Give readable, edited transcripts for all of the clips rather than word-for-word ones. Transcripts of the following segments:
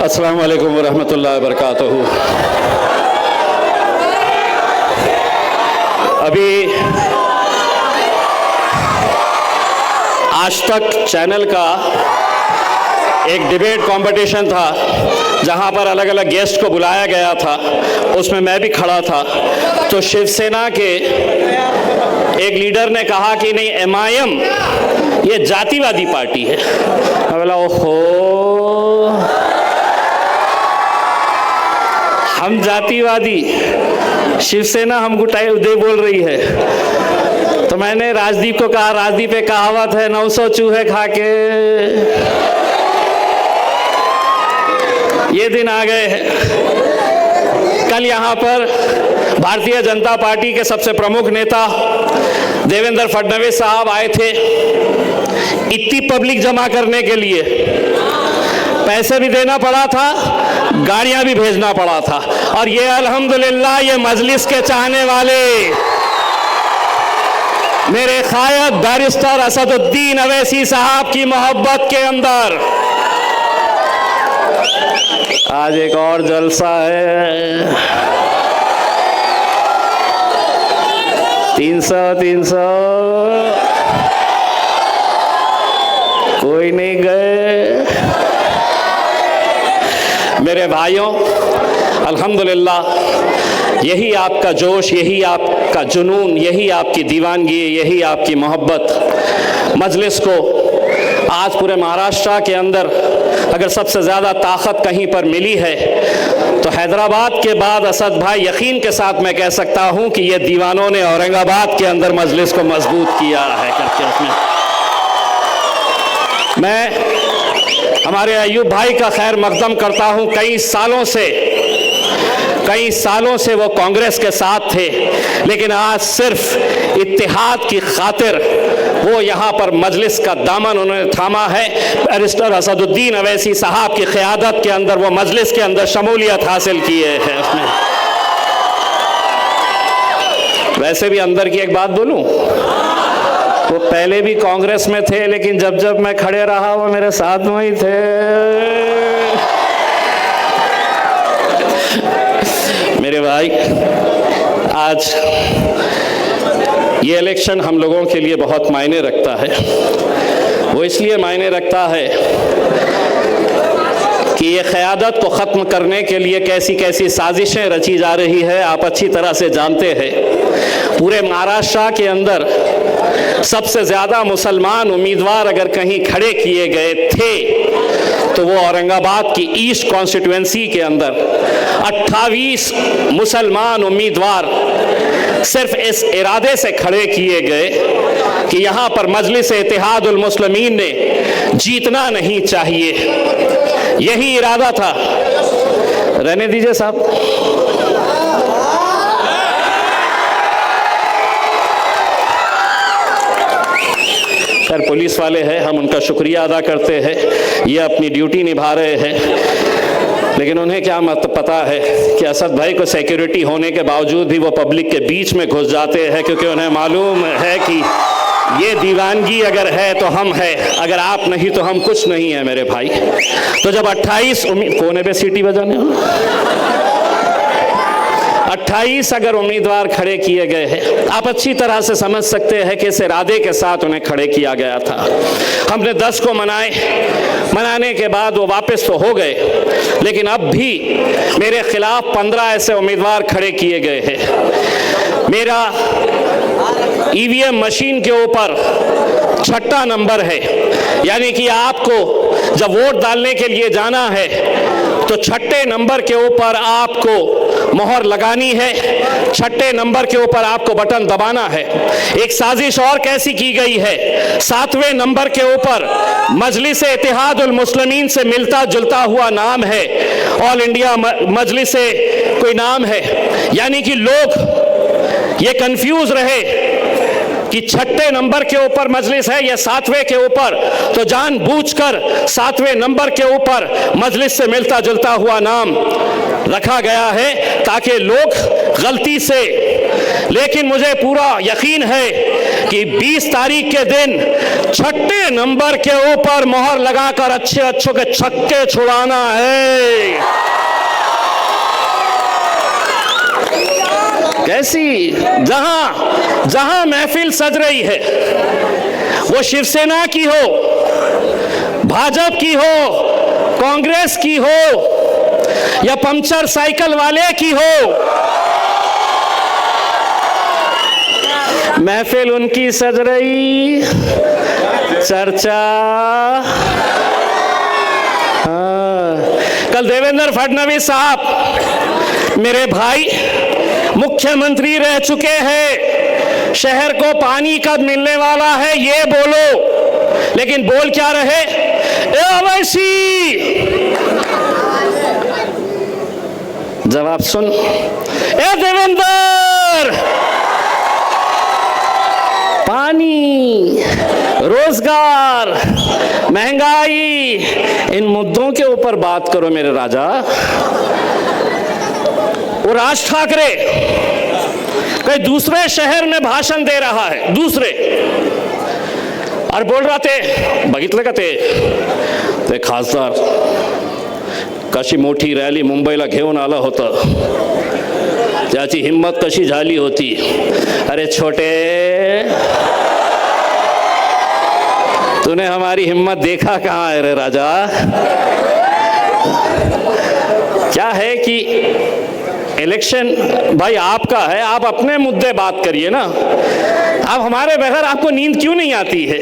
अस्सलामु अलैकुम वरहमतुल्लाहि वबरकातुहू। अभी आज तक चैनल का एक डिबेट कंपटीशन था जहां पर अलग अलग गेस्ट को बुलाया गया था, उसमें मैं भी खड़ा था। तो शिवसेना के एक लीडर ने कहा कि नहीं, MIM ये जातिवादी पार्टी है। मैं बोला ओहो, हम जातिवादी, शिवसेना हमको दे बोल रही है। तो मैंने राजदीप को कहा, राजदीप एक कहावत है, 900 चूहे खा के ये दिन आ गए हैं। कल यहाँ पर भारतीय जनता पार्टी के सबसे प्रमुख नेता देवेंद्र फडणवीस साहब आए थे इतनी पब्लिक जमा करने के लिए। पैसे भी देना पड़ा था, गाड़ियां भी भेजना पड़ा था। और ये अल्हम्दुलिल्लाह ये मजलिस के चाहने वाले मेरे कायद बैरिस्टर असदुद्दीन अवैसी साहब की मोहब्बत के अंदर आज एक और जलसा है। 300 कोई नहीं गए। मेरे भाइयों, अल्हम्दुलिल्लाह यही आपका जोश, यही आपका जुनून, यही आपकी दीवानगी, यही आपकी मोहब्बत मजलिस को आज पूरे महाराष्ट्र के अंदर अगर सबसे ज़्यादा ताकत कहीं पर मिली है तो हैदराबाद के बाद असद भाई यकीन के साथ मैं कह सकता हूं कि ये दीवानों ने औरंगाबाद के अंदर मजलिस को मजबूत किया है करके। उसमें मैं हमारे अयूब भाई का खैर मकदम करता हूं। कई सालों से वो कांग्रेस के साथ थे, लेकिन आज सिर्फ इत्तेहाद की खातिर वो यहाँ पर मजलिस का दामन उन्होंने थामा है। बैरिस्टर असदुद्दीन अवैसी साहब की क़यादत के अंदर वो मजलिस के अंदर शमूलियत हासिल किए हैं उसमें। वैसे भी अंदर की एक बात बोलूं, वो पहले भी कांग्रेस में थे, लेकिन जब जब मैं खड़े रहा वो मेरे साथ में ही थे। मेरे भाई, आज ये इलेक्शन हम लोगों के लिए बहुत मायने रखता है। वो इसलिए मायने रखता है कि ये क़यादत को ख़त्म करने के लिए कैसी कैसी साजिशें रची जा रही है, आप अच्छी तरह से जानते हैं। पूरे महाराष्ट्र के अंदर सबसे ज़्यादा मुसलमान उम्मीदवार अगर कहीं खड़े किए गए थे तो वो औरंगाबाद की ईस्ट कॉन्स्टिट्यूएंसी के अंदर 28 मुसलमान उम्मीदवार सिर्फ इस इरादे से खड़े किए गए कि यहाँ पर मजलिस इत्तेहादुल मुस्लिमीन ने जीतना नहीं चाहिए। यही इरादा था। रहने दीजिए साहब। खैर पुलिस वाले हैं, हम उनका शुक्रिया अदा करते हैं, ये अपनी ड्यूटी निभा रहे हैं। लेकिन उन्हें क्या पता है कि असद भाई को सिक्योरिटी होने के बावजूद भी वो पब्लिक के बीच में घुस जाते हैं, क्योंकि उन्हें मालूम है कि ये दीवानगी अगर है तो हम है, अगर आप नहीं तो हम कुछ नहीं है मेरे भाई। तो जब 28 कोने पे सीटी बजाने 28 अगर उम्मीदवार खड़े किए गए हैं, आप अच्छी तरह से समझ सकते हैं कि इस इरादे के साथ उन्हें खड़े किया गया था। हमने 10 को मनाने के बाद वो वापस तो हो गए, लेकिन अब भी मेरे खिलाफ 15 ऐसे उम्मीदवार खड़े किए गए हैं। मेरा EVM मशीन के ऊपर 6ठा नंबर है, यानी कि आपको जब वोट डालने के लिए जाना है तो 6ठे नंबर के ऊपर आपको मोहर लगानी है, 6ठे नंबर के ऊपर आपको बटन दबाना है। एक साजिश और कैसी की गई है, 7वें नंबर के ऊपर मजलिस इत्तेहादुल मुस्लिमीन से मिलता जुलता हुआ नाम है, ऑल इंडिया मजलिस से कोई नाम है, यानी कि लोग ये कंफ्यूज रहे कि 6ठे नंबर के ऊपर मजलिस है या 7वें के ऊपर, तो जानबूझकर 7वें नंबर के ऊपर मजलिस से मिलता जुलता हुआ नाम रखा गया है ताकि लोग गलती से, लेकिन मुझे पूरा यकीन है कि 20 तारीख के दिन छठे नंबर के ऊपर मोहर लगाकर अच्छे अच्छों के छक्के छुड़ाना है। कैसी जहां जहां महफिल सज रही है, वो शिवसेना की हो, भाजपा की हो, कांग्रेस की हो या पंचर साइकिल वाले की हो, महफिल उनकी सज रही, चर्चा। कल देवेंद्र फडणवीस साहब मेरे भाई मुख्यमंत्री रह चुके हैं, शहर को पानी कब मिलने वाला है ये बोलो, लेकिन बोल क्या रहे? ए अवैसी, जवाब सुन, ए देवेंद्र, पानी, रोजगार, महंगाई, इन मुद्दों के ऊपर बात करो मेरे राजा। वो राज ठाकरे कई दूसरे शहर में भाषण दे रहा है, दूसरे, और बोल रहा थे, बघितलं का ते खासदार कशी मोठी रॅली मुंबईला घेऊन आला होता, त्याची हिम्मत कशी झाली होती। अरे छोटे, तूने हमारी हिम्मत देखा कहाँ है रे राजा? क्या है कि इलेक्शन भाई आपका है, आप अपने मुद्दे बात करिए ना। आप हमारे बगैर आपको नींद क्यों नहीं आती है?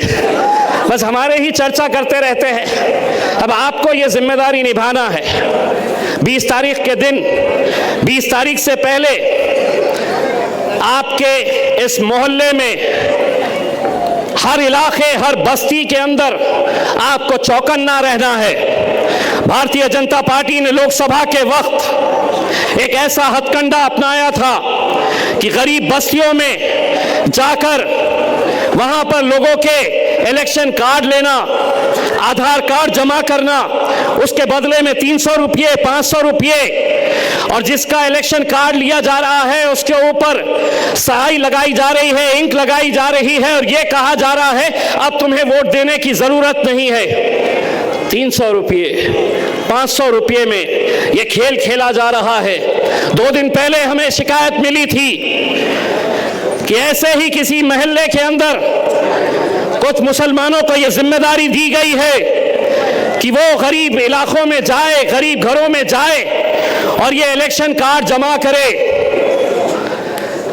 बस हमारे ही चर्चा करते रहते हैं। अब आपको ये जिम्मेदारी निभाना है। 20 तारीख के दिन, 20 तारीख से पहले आपके इस मोहल्ले में, हर इलाके, हर बस्ती के अंदर आपको चौकन्ना रहना है। भारतीय जनता पार्टी ने लोकसभा के वक्त एक ऐसा हथकंडा अपनाया था कि गरीब बस्तियों में जाकर वहां पर लोगों के इलेक्शन कार्ड लेना, आधार कार्ड जमा करना, उसके बदले में 300 रुपये, 500 रुपये, और जिसका इलेक्शन कार्ड लिया जा रहा है उसके ऊपर स्याही लगाई जा रही है, इंक लगाई जा रही है, और ये कहा जा रहा है अब तुम्हें वोट देने की जरूरत नहीं है। 300 रुपये, 500 रुपये में ये खेल खेला जा रहा है। 2 दिन पहले हमें शिकायत मिली थी कि ऐसे ही किसी मोहल्ले के अंदर कुछ मुसलमानों को यह जिम्मेदारी दी गई है कि वो गरीब इलाकों में जाए, गरीब घरों में जाए और ये इलेक्शन कार्ड जमा करे।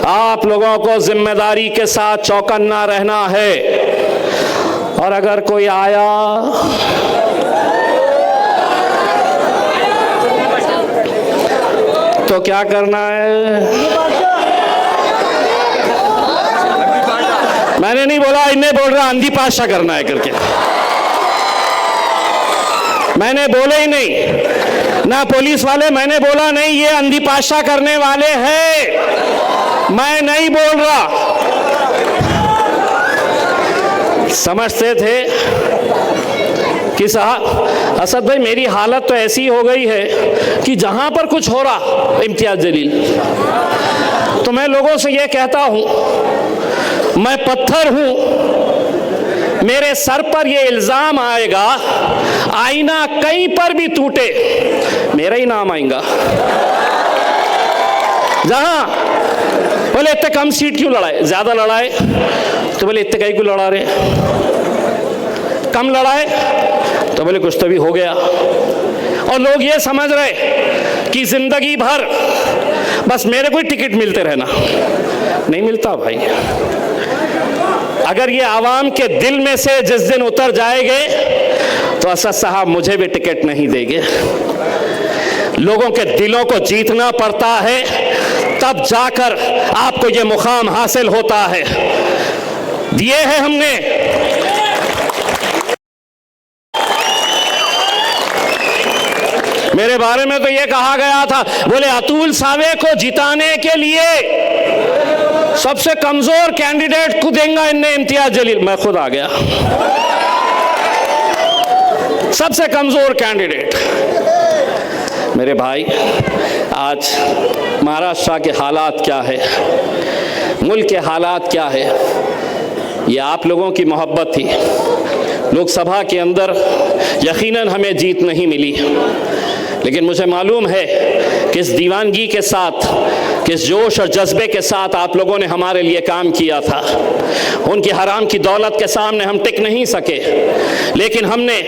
आप लोगों को जिम्मेदारी के साथ चौकन्ना रहना है, और अगर कोई आया तो क्या करना है? मैंने नहीं बोला, इन्हें बोल रहा आंधी पाशा करना है करके। मैंने बोले ही नहीं ना, पुलिस वाले, मैंने बोला नहीं ये आंधी पाशा करने वाले हैं, मैं नहीं बोल रहा। समझते थे कि साहब असद भाई मेरी हालत तो ऐसी हो गई है कि जहां पर कुछ हो रहा, इम्तियाज जलील, तो मैं लोगों से ये कहता हूं मैं पत्थर हूं, मेरे सर पर ये इल्जाम आएगा, आईना कहीं पर भी टूटे मेरा ही नाम आएगा। जहां बोले इतने कम सीट क्यों लड़ाए, ज्यादा लड़ाए तो बोले इतने कहीं क्यों लड़ा रहे, कम लड़ाए तो बोले कुछ तो भी हो गया। और लोग ये समझ रहे कि जिंदगी भर बस मेरे को ही टिकट मिलते रहना, नहीं मिलता भाई। अगर ये आवाम के दिल में से जिस दिन उतर जाएंगे तो असद साहब मुझे भी टिकट नहीं देंगे। लोगों के दिलों को जीतना पड़ता है, तब जाकर आपको ये मुकाम हासिल होता है। दिए हैं हमने। मेरे बारे में तो ये कहा गया था, बोले अतुल सावे को जिताने के लिए सबसे कमजोर कैंडिडेट को देंगे इन्हें इम्तियाज जलील। मैं खुद आ गया, सबसे कमजोर कैंडिडेट। मेरे भाई, आज महाराष्ट्र के हालात क्या है, मुल्क के हालात क्या है, ये आप लोगों की मोहब्बत थी। लोकसभा के अंदर यकीनन हमें जीत नहीं मिली, लेकिन मुझे मालूम है किस दीवानगी के साथ, किस जोश और जज्बे के साथ आप लोगों ने हमारे लिए काम किया था। उनकी हराम की दौलत के सामने हम टिक नहीं सके, लेकिन हमने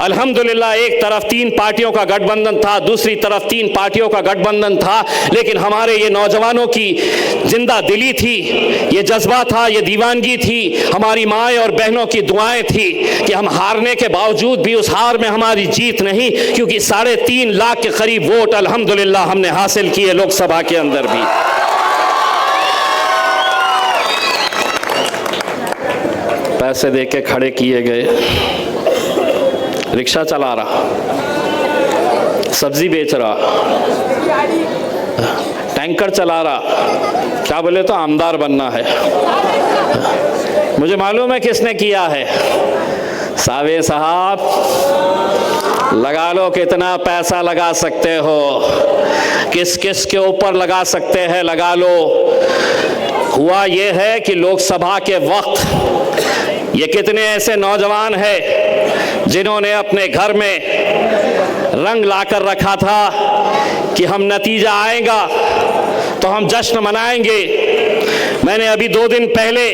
अल्हम्दुलिल्लाह, एक तरफ 3 पार्टियों का गठबंधन था, दूसरी तरफ 3 पार्टियों का गठबंधन था, लेकिन हमारे ये नौजवानों की जिंदा दिली थी, ये जज्बा था, ये दीवानगी थी, हमारी माएँ और बहनों की दुआएं थी कि हम हारने के बावजूद भी उस हार में हमारी जीत नहीं, क्योंकि 3.5 लाख के करीब वोट अल्हम्दुलिल्लाह हमने हासिल किए लोकसभा के अंदर भी। पैसे देके खड़े किए गए, रिक्शा चला रहा, सब्जी बेच रहा, टैंकर चला रहा, क्या बोले तो आमदार बनना है। मुझे मालूम है किसने किया है। सावे साहब, लगा लो कितना पैसा लगा सकते हो, किस किस के ऊपर लगा सकते हैं, लगा लो। हुआ ये है कि लोकसभा के वक्त ये कितने ऐसे नौजवान हैं जिन्होंने अपने घर में रंग लाकर रखा था कि हम नतीजा आएगा तो हम जश्न मनाएंगे। मैंने अभी 2 दिन पहले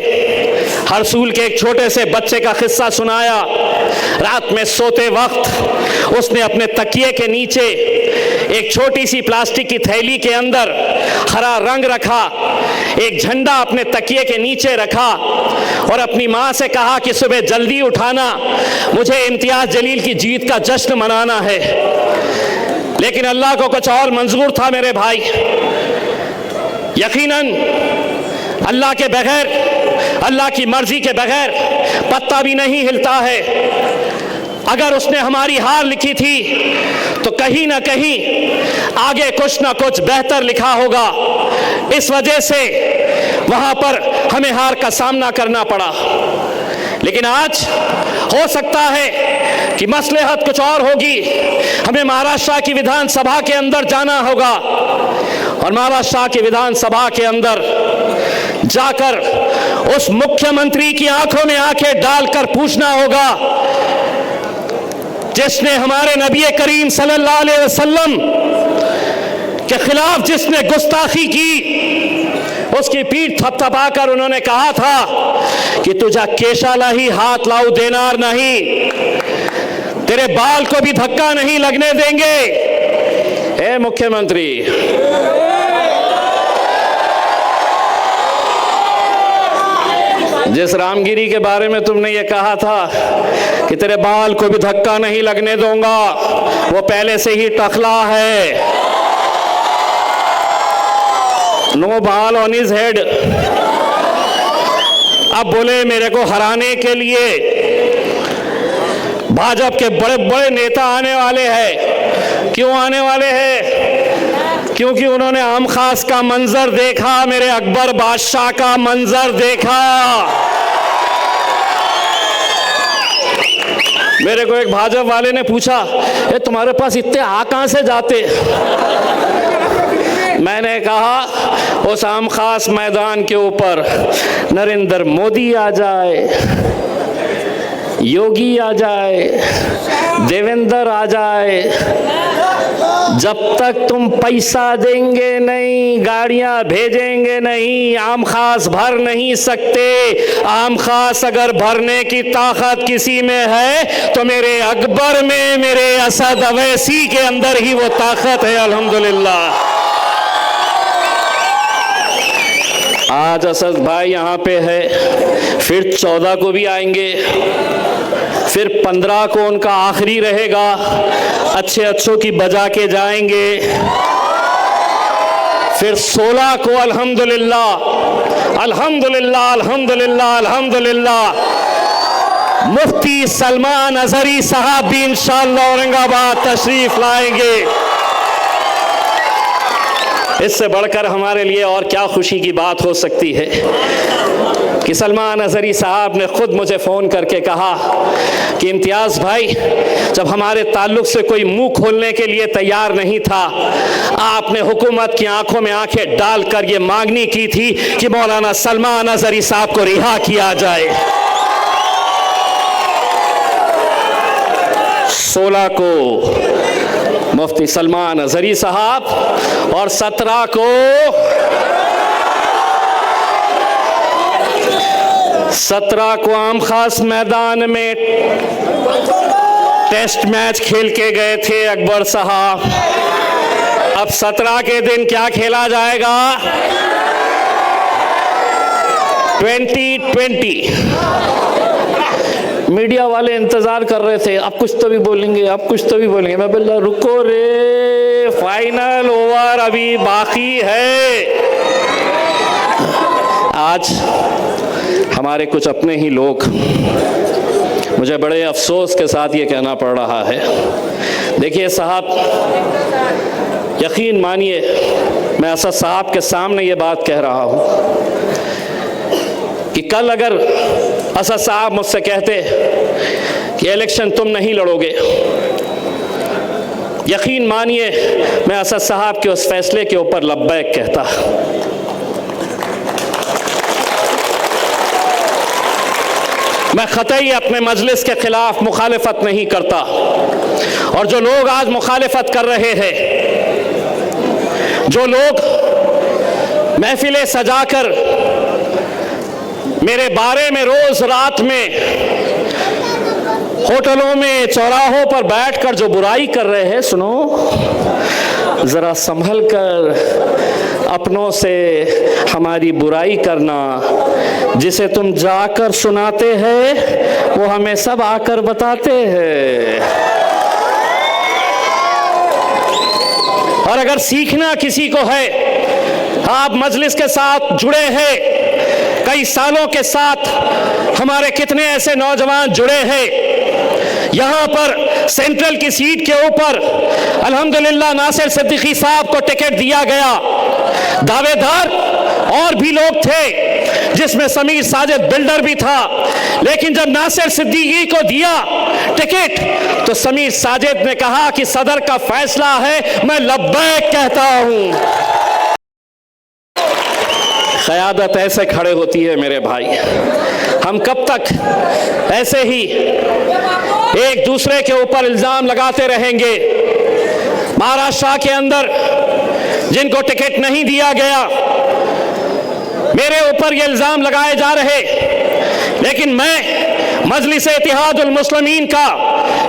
हरसूल के एक छोटे से बच्चे का किस्सा सुनाया। रात में सोते वक्त उसने अपने तकिए के नीचे एक छोटी सी प्लास्टिक की थैली के अंदर हरा रंग रखा, एक झंडा अपने तकिए के नीचे रखा और अपनी माँ से कहा कि सुबह जल्दी उठाना, मुझे इम्तियाज जलील की जीत का जश्न मनाना है। लेकिन अल्लाह को कुछ और मंजूर था मेरे भाई। यकीनन अल्लाह के बगैर, अल्लाह की मर्जी के बगैर पत्ता भी नहीं हिलता है। अगर उसने हमारी हार लिखी थी तो कहीं ना कहीं आगे कुछ ना कुछ बेहतर लिखा होगा। इस वजह से वहां पर हमें हार का सामना करना पड़ा। लेकिन आज हो सकता है कि मसलहत कुछ और होगी। हमें महाराष्ट्र की विधानसभा के अंदर जाना होगा और महाराष्ट्र की विधानसभा के अंदर जाकर उस मुख्यमंत्री की आंखों में आंखें डालकर पूछना होगा जिसने हमारे नबी करीम सल्लल्लाहु अलैहि वसल्लम के खिलाफ जिसने गुस्ताखी की, उसकी पीठ थपथपाकर उन्होंने कहा था कि तुझा केशाला ही हाथ लाऊ देनार नहीं, तेरे बाल को भी धक्का नहीं लगने देंगे। हे मुख्यमंत्री, जिस रामगिरी के बारे में तुमने ये कहा था कि तेरे बाल को भी धक्का नहीं लगने दूंगा, वो पहले से ही टखला है। नो बाल ऑन हिज हेड। अब बोले मेरे को हराने के लिए भाजपा के बड़े बड़े नेता आने वाले हैं। क्यों आने वाले हैं? क्योंकि उन्होंने आम खास का मंजर देखा, मेरे अकबर बादशाह का मंजर देखा। मेरे को एक भाजपा वाले ने पूछा, ये तुम्हारे पास इतने आ कहां से जाते? मैंने कहा उस आम खास मैदान के ऊपर नरेंद्र मोदी आ जाए, योगी आ जाए, देवेंद्र आ जाए, जब तक तुम पैसा देंगे नहीं, गाड़ियां भेजेंगे नहीं, आम खास भर नहीं सकते। आम खास अगर भरने की ताकत किसी में है तो मेरे अकबर में, मेरे असद अवैसी के अंदर ही वो ताकत है। अल्हम्दुलिल्लाह आज असद भाई यहाँ पे है, फिर 14 को भी आएंगे, फिर 15 को उनका आखिरी रहेगा, अच्छे अच्छों की बजा के जाएंगे, फिर 16 को अल्हम्दुलिल्लाह अल्हम्दुलिल्लाह अल्हम्दुलिल्लाह अल्हम्दुलिल्लाह मुफ्ती सलमान अजहरी साहब भी इंशाअल्लाह औरंगाबाद तशरीफ लाएंगे। इससे बढ़कर हमारे लिए और क्या खुशी की बात हो सकती है कि सलमान अज़हरी साहब ने खुद मुझे फ़ोन करके कहा कि इम्तियाज़ भाई, जब हमारे ताल्लुक़ से कोई मुंह खोलने के लिए तैयार नहीं था, आपने हुकूमत की आंखों में आंखें डालकर ये मांगनी की थी कि मौलाना सलमान अज़हरी साहब को रिहा किया जाए। 16 को मुफ्ती सलमान अज़हरी साहब और 17 को आम खास मैदान में टेस्ट मैच खेल के गए थे अकबर साहब। अब 17 के दिन क्या खेला जाएगा? 2020। मीडिया वाले इंतजार कर रहे थे, आप कुछ तो भी बोलेंगे, आप कुछ तो भी बोलेंगे। मैं बोला रुको रे, फाइनल ओवर अभी बाकी है। आज हमारे कुछ अपने ही लोग, मुझे बड़े अफसोस के साथ ये कहना पड़ रहा है। देखिए साहब, यकीन मानिए, मैं असद साहब के सामने ये बात कह रहा हूँ कि कल अगर असद साहब मुझसे कहते कि इलेक्शन तुम नहीं लड़ोगे, यकीन मानिए मैं असद साहब के उस फैसले के ऊपर लब्बैक कहता। मैं ख़तई अपने मजलिस के खिलाफ मुखालिफत नहीं करता, और जो लोग आज मुखालिफत कर रहे हैं, जो लोग महफिलें सजाकर मेरे बारे में रोज रात में होटलों में चौराहों पर बैठकर जो बुराई कर रहे हैं, सुनो जरा संभल कर अपनों से हमारी बुराई करना। जिसे तुम जाकर सुनाते हैं वो हमें सब आकर बताते हैं। और अगर सीखना किसी को है, आप मजलिस के साथ जुड़े हैं, कई सालों के साथ हमारे कितने ऐसे नौजवान जुड़े हैं। यहाँ पर सेंट्रल की सीट के ऊपर अल्हम्दुलिल्लाह नासिर सिद्दीकी साहब को टिकट दिया गया। दावेदार और भी लोग थे, जिसमें समीर साजिद बिल्डर भी था, लेकिन जब नासिर सिद्दीकी को दिया टिकट तो समीर साजिद ने कहा कि सदर का फैसला है, मैं लब्बैक कहता हूं। क़यादत ऐसे खड़े होती है मेरे भाई। हम कब तक ऐसे ही एक दूसरे के ऊपर इल्ज़ाम लगाते रहेंगे? महाराष्ट्र के अंदर जिनको टिकट नहीं दिया गया, मेरे ऊपर ये इल्ज़ाम लगाए जा रहे, लेकिन मैं मजलिस इत्तेहादुल मुस्लिमीन का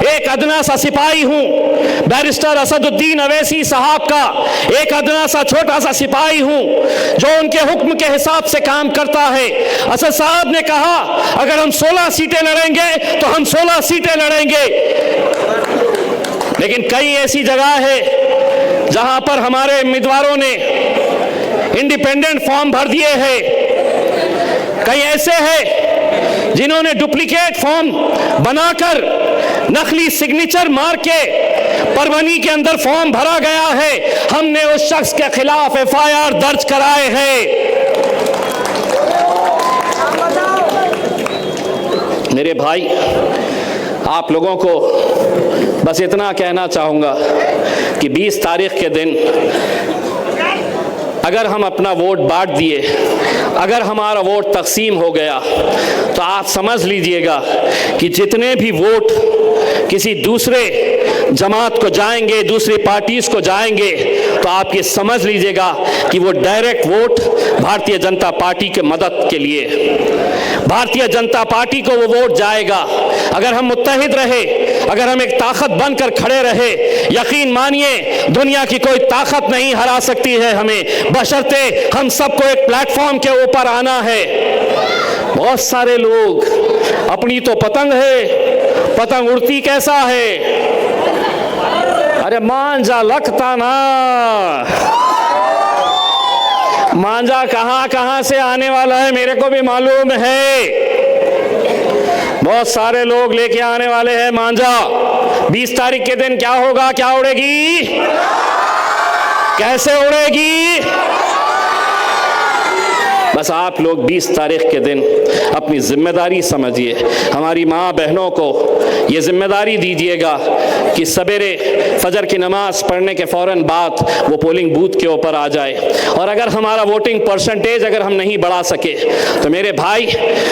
एक अदना सा सिपाही हूँ। बैरिस्टर असदुद्दीन अवैसी साहब का एक अदना सा छोटा सा सिपाही हूँ, जो उनके हुक्म के हिसाब से काम करता है। असद साहब ने कहा अगर हम 16 सीटें लड़ेंगे तो हम 16 सीटें लड़ेंगे, लेकिन कई ऐसी जगह है जहां पर हमारे उम्मीदवारों ने इंडिपेंडेंट फॉर्म भर दिए हैं। कई ऐसे हैं जिन्होंने डुप्लीकेट फॉर्म बनाकर नकली सिग्नेचर मार के परवनी के अंदर फॉर्म भरा गया है। हमने उस शख्स के खिलाफ FIR दर्ज कराए हैं। मेरे भाई, आप लोगों को बस इतना कहना चाहूँगा कि 20 तारीख के दिन अगर हम अपना वोट बांट दिए, अगर हमारा वोट तकसीम हो गया, तो आप समझ लीजिएगा कि जितने भी वोट किसी दूसरे जमात को जाएंगे, दूसरी पार्टीज को जाएंगे, तो आप ये समझ लीजिएगा कि वो direct vote Bharatiya Janata party के मदद के लिए, भारतीय जनता पार्टी को वो वोट जाएगा। अगर हम मुत्तहिद रहे, अगर हम एक ताकत बनकर खड़े रहे, यकीन मानिए दुनिया की कोई ताकत नहीं हरा सकती है हमें, बशर्ते हम सबको एक प्लेटफॉर्म के ऊपर आना है। बहुत सारे लोग अपनी तो पतंग है, पतंग उड़ती कैसा है? अरे मांझा लगता ना, मांझा कहां कहां से आने वाला है मेरे को भी मालूम है। बहुत सारे लोग लेके आने वाले हैं मांझा। 20 तारीख के दिन क्या होगा? क्या उड़ेगी? कैसे उड़ेगी? बस आप लोग 20 तारीख के दिन अपनी जिम्मेदारी समझिए, हमारी माँ बहनों को ये जिम्मेदारी दीजिएगा कि सवेरे फजर की नमाज पढ़ने के फ़ौरन बाद वो पोलिंग बूथ के ऊपर आ जाए। और अगर हमारा वोटिंग परसेंटेज अगर हम नहीं बढ़ा सके तो मेरे भाई,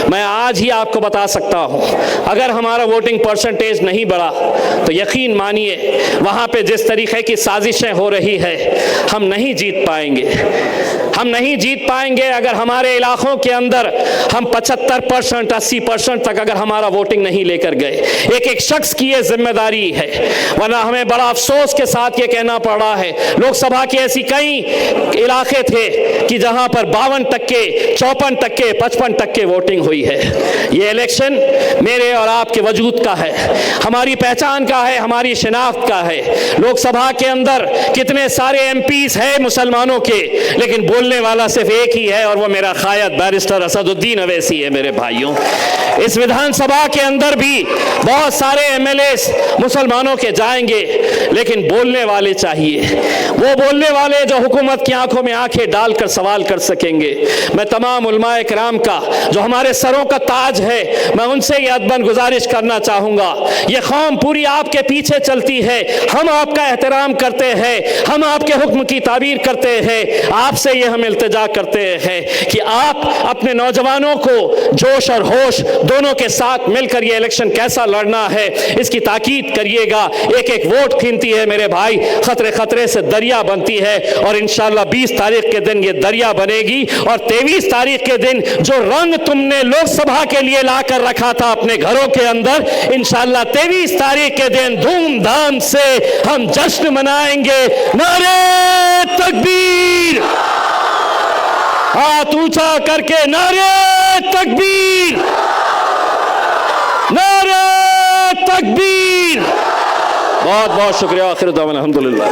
मैं आज ही आपको बता सकता हूँ, अगर हमारा वोटिंग परसेंटेज नहीं बढ़ा तो यकीन मानिए वहाँ पे जिस तरीके की साजिशें हो रही है, हम नहीं जीत पाएंगे। हम नहीं जीत पाएंगे अगर हमारे इलाकों के अंदर हम 75% 80% तक अगर हमारा वोटिंग नहीं लेकर गए। एक एक शख्स की ये जिम्मेदारी है, वरना हमें बड़ा अफसोस के साथ ये कहना पड़ रहा है, लोकसभा के ऐसी कई इलाके थे कि जहां पर 52%, 54%, 55% वोटिंग हुई है। ये इलेक्शन मेरे और आपके वजूद का है, हमारी पहचान का है, हमारी शिनाख्त का है। लोकसभा के अंदर कितने सारे एमपीज हैं मुसलमानों के, लेकिन बोलने वाला सिर्फ एक ही है और वो मेरा कायद बैरिस्टर असदुद्दीन अवैसी है। मेरे भाइयों, इस विधानसभा के अंदर भी बहुत सारे एमएलएस मुसलमानों के जाएंगे, लेकिन बोलने वाले चाहिए, वो बोलने वाले जो हुकूमत की आंखों में आंखें डालकर सवाल कर सकेंगे। मैं तमाम उलमाए किराम का जो हमारे सरों का ताज है, मैं उनसे ये अदबन गुजारिश करना चाहूँगा, ये कौम पूरी आपके पीछे चलती है, हम आपका एहतराम करते हैं, हम आपके हुक्म की ताबीर करते हैं। आपसे ये हम इल्तिजा करते हैं कि आप अपने नौजवानों को जोश और होश दोनों के साथ मिलकर ये इलेक्शन कैसा लड़ना है इसकी ताकीद करिएगा। एक एक वोट कीमती है मेरे भाई, खतरे खतरे से दरिया बनती है और इंशाल्लाह 20 तारीख के दिन ये दरिया बनेगी। और 23 तारीख के दिन जो रंग तुमने लोकसभा के लिए ला कर रखा था अपने घरों के अंदर, इंशाल्लाह 23 तारीख के दिन धूमधाम से हम जश्न मनाएंगे। नारे तकबीर, हाथ ऊंचा करके नारे तकबीर, नारे तकबीर। बहुत बहुत शुक्रिया। आखिर दावा अल्हम्दुलिल्लाह।